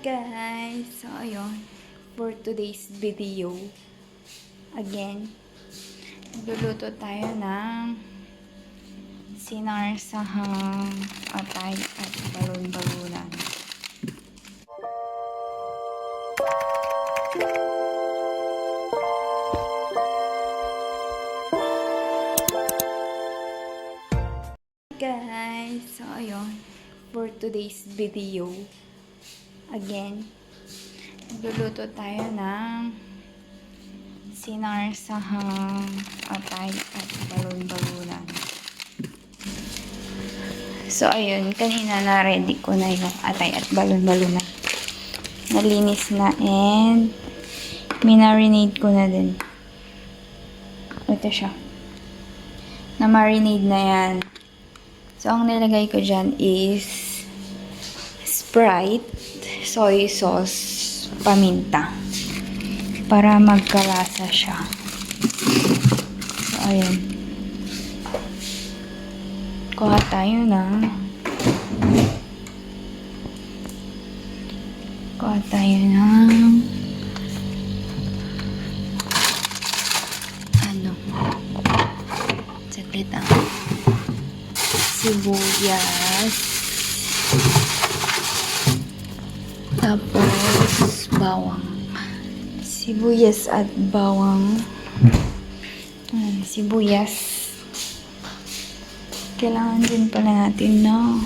Guys, so ayun, for today's video, again, magluluto tayo ng sinarsahang atay at balon-balunan. Guys, so ayun, for today's video, again, magluluto tayo ng sinarsahang atay at balon-balunan. So, ayun, kanina na-ready ko na yung atay at balon-balunan. Nalinis na and minarinade ko na din. Ito siya. Na-marinade na yan. So, ang nilagay ko dyan is Sprite, soy sauce, paminta. Para magkalasa siya. So, ayan. Kuha tayo ng saglit ang sibuyas, tapos bawang, sibuyas at bawang. Sibuyas, kailangan din pala natin na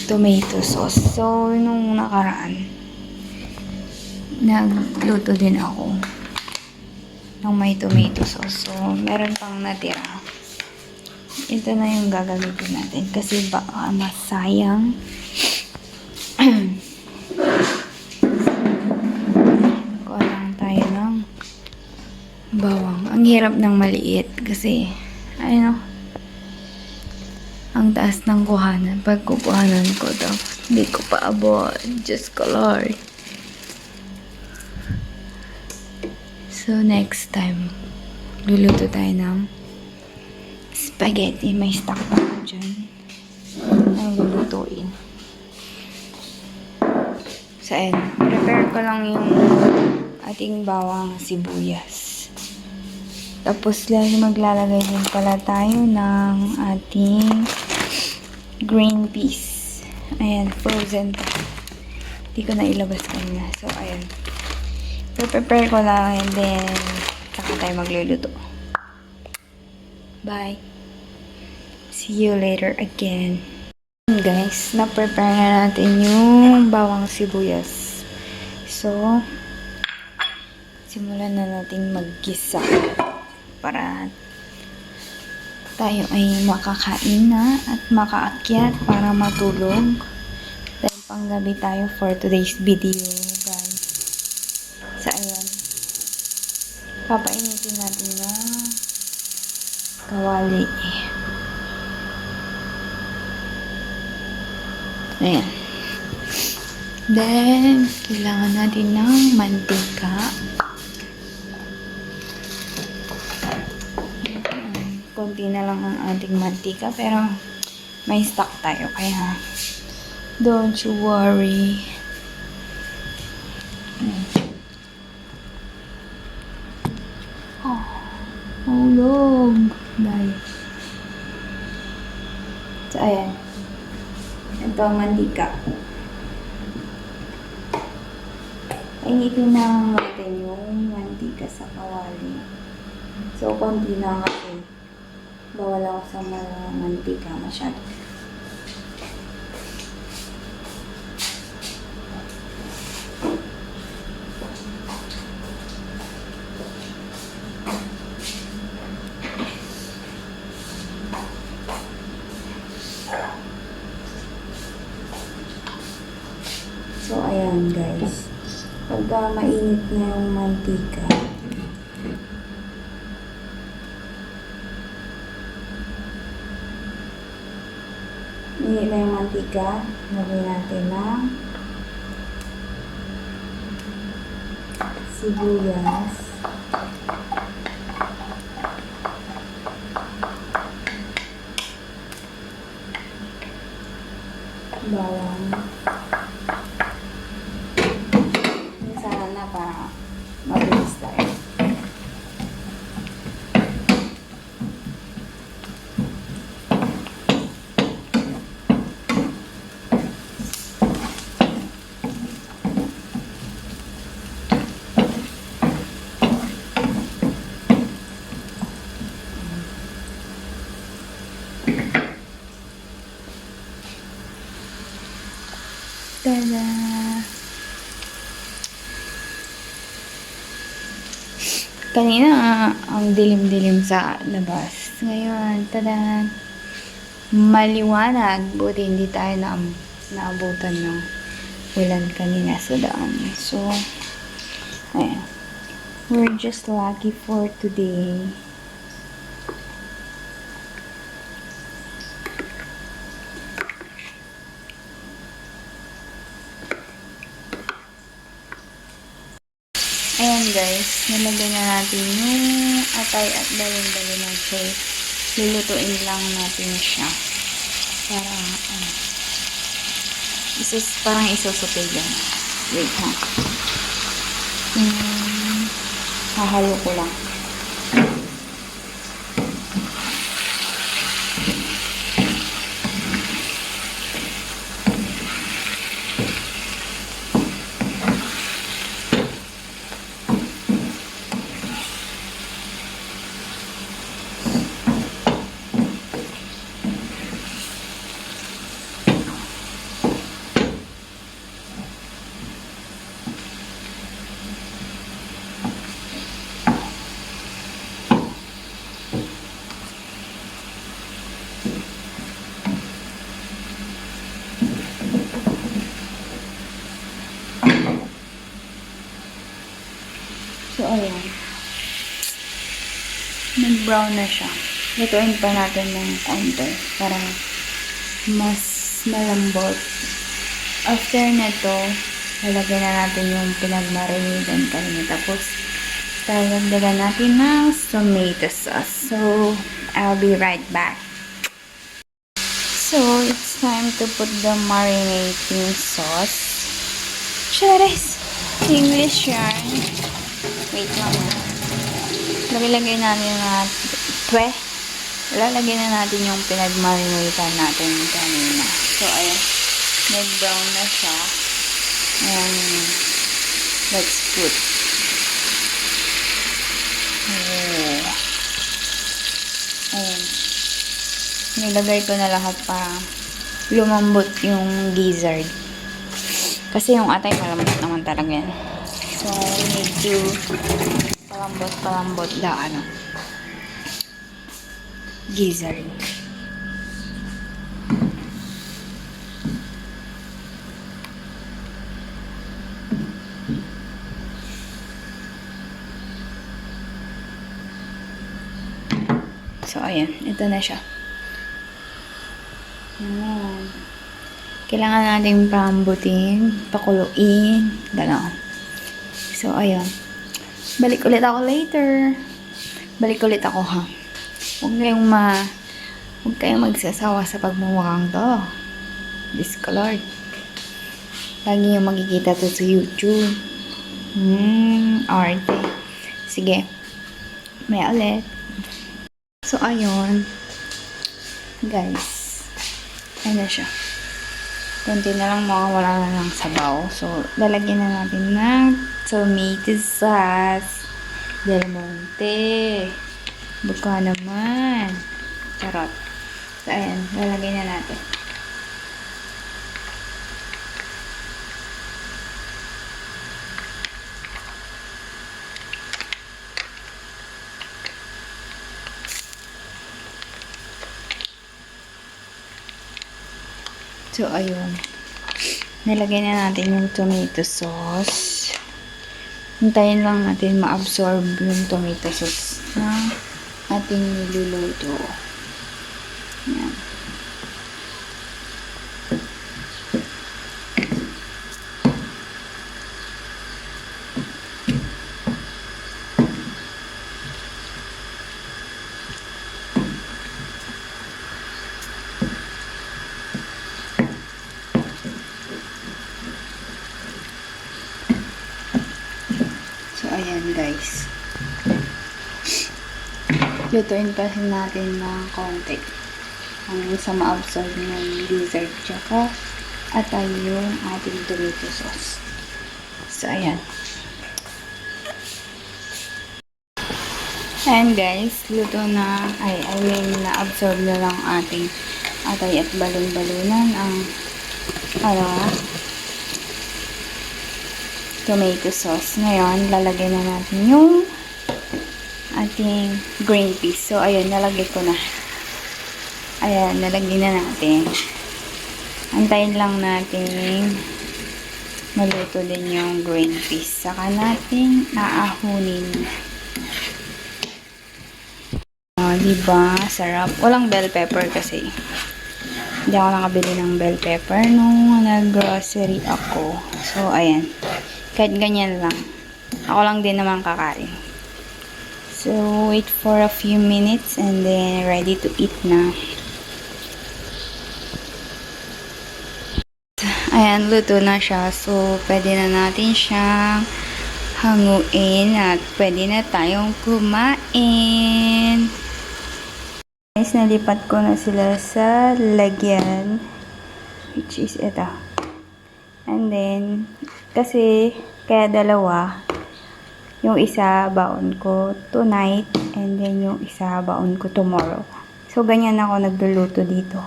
tomato sauce. So nung nakaraan nagluto din ako ng may tomato sauce, so meron pang natira. Ito na yung gagamitin natin kasi baka masayang. Kuha lang tayo ng bawang. Ang hirap ng maliit kasi ang taas ng kuhanan. Pag kukuhanan ko daw, hindi ko pa abot. Diyos ko Lord. So next time, luluto tayo ng spaghetti. May stock pa ko dyan. Ang lulutuin. So, ayan. Prepare ko lang yung ating bawang sibuyas. Tapos, maglalagay din pala tayo ng ating green peas. Ayan, frozen pa. Hindi ko na ilabas kanina. So, ayan. Prepare ko lang and then, saka tayo magluluto. Bye. See you later again. Guys, na-prepare na natin yung bawang sibuyas. So, simulan na natin maggisa para tayo ay makakain na at makaakyat para matulog. Dahil panggabi tayo for today's video, guys. So, ayan. Papainitin natin yung kawali. Ayan. Then, kailangan natin ng mantika. Konti na lang ang ating mantika, pero may stock tayo, kaya don't you worry. Hulog. Dahil. So, ayan. Ito ang mantika. Painitin na natin yung mantika sa kawali. So, konti na kasi bawal ako sa mantika masyado. So, ayan guys. Pagka mainit na yung mantika, mainit na yung mantika, lagyan natin ng sibuyas, bawang, Tada! Kanina, ang dilim-dilim sa labas. Ngayon, tada! Maliwanag. Buti hindi tayo naabutan ng ulan kanina sa daan. So, ayan. We're just lucky for today. Ayan guys, nilagay na natin yung atay at balon-balon ng tray. Lulutuin lang natin siya. Para, parang isusupay lang. Wait ha. Hahalo ko lang. So, ayan. Nag-brown na siya. Lutuin pa natin ng konti para mas malambot. After nito, lalagyan na natin yung pinagmarinadan kanina. Tapos, talagdagan natin ng tomato sauce. So, I'll be right back. So, it's time to put the marinating sauce. Charis! English yan. Wait lang. Lagay natin lalagay na natin yung pinagmarinadan natin kanina. So, ayan. Nag-brown na siya. And, let's put. Ayan. Nilagay ko na lahat para lumambot yung gizzard. Kasi yung atay malambot naman talaga yan. So, we need to palambot the gizzard. So, ayan. Ito na siya. Ayan. Kailangan natin palambutin, pakuluin, gano'n. So, ayun. Balik ulit ako later. Balik ulit ako, ha. Huwag kayong magsasawa sa pagmumukhang to. Discolored. Lagi yung makikita to sa YouTube. Arte. Sige. May ulit. So, ayun. Guys. Ano siya. Kunti na lang mawawala na ng sabaw. So, lalagyan na natin ng tomato sauce. Del Monte. Buka naman. Charot. So, ayan. Lalagyan na natin. So, ayun. Nilagay na natin yung tomato sauce. Hintayin lang natin ma-absorb yung tomato sauce na ating niluluto. Yan. Ayan guys. Lutuin pa natin ng konti. Hanggang sa ma-absorb ng gizzard tsaka atay yung ating tomato sauce. So, ayan. Ayan guys. Luto na. Na-absorb na lang ating atay at balon-balunan ang tomato sauce. Ngayon, lalagay na natin yung ating green peas. So, ayun, nalagay ko na. Ayan, nalagay na natin. Antayin lang natin maluto din yung green peas. Saka natin aahunin. Diba? Sarap. Walang bell pepper kasi. Hindi ako nakabili ng bell pepper nung nag-grocery ako. So, ayan. Kahit ganyan lang. Ako lang din naman kakain. So, wait for a few minutes and then ready to eat na. Ayan, luto na siya. So, pwede na natin siyang hanguin at pwede na tayong kumain. Guys, nalipat ko na sila sa lagyan, which is ito. And then, kasi kaya dalawa, yung isa baon ko tonight and then yung isa baon ko tomorrow. So, ganyan ako nagluluto dito.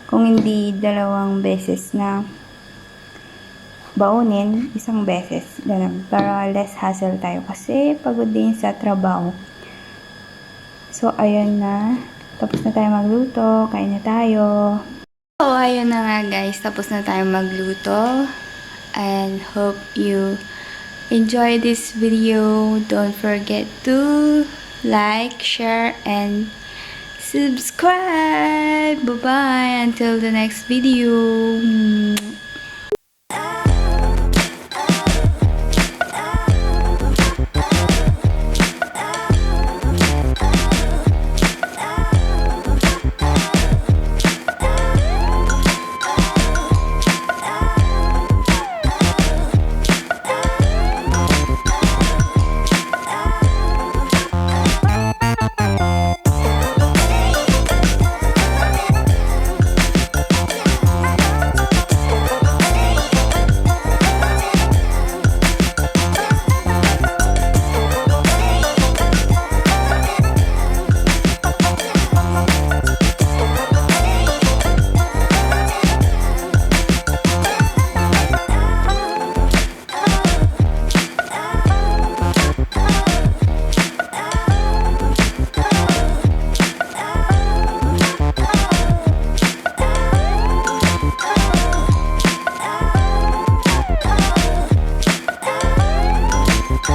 Kung hindi dalawang beses na baonin, isang beses. Ganun. Para less hassle tayo kasi pagod din sa trabaho. So, ayun na. Tapos na tayo magluto. Kain na tayo. So, ayun na nga guys. Tapos na tayo magluto. And hope you enjoy this video. Don't forget to like, share, and subscribe. Bye-bye. Until the next video.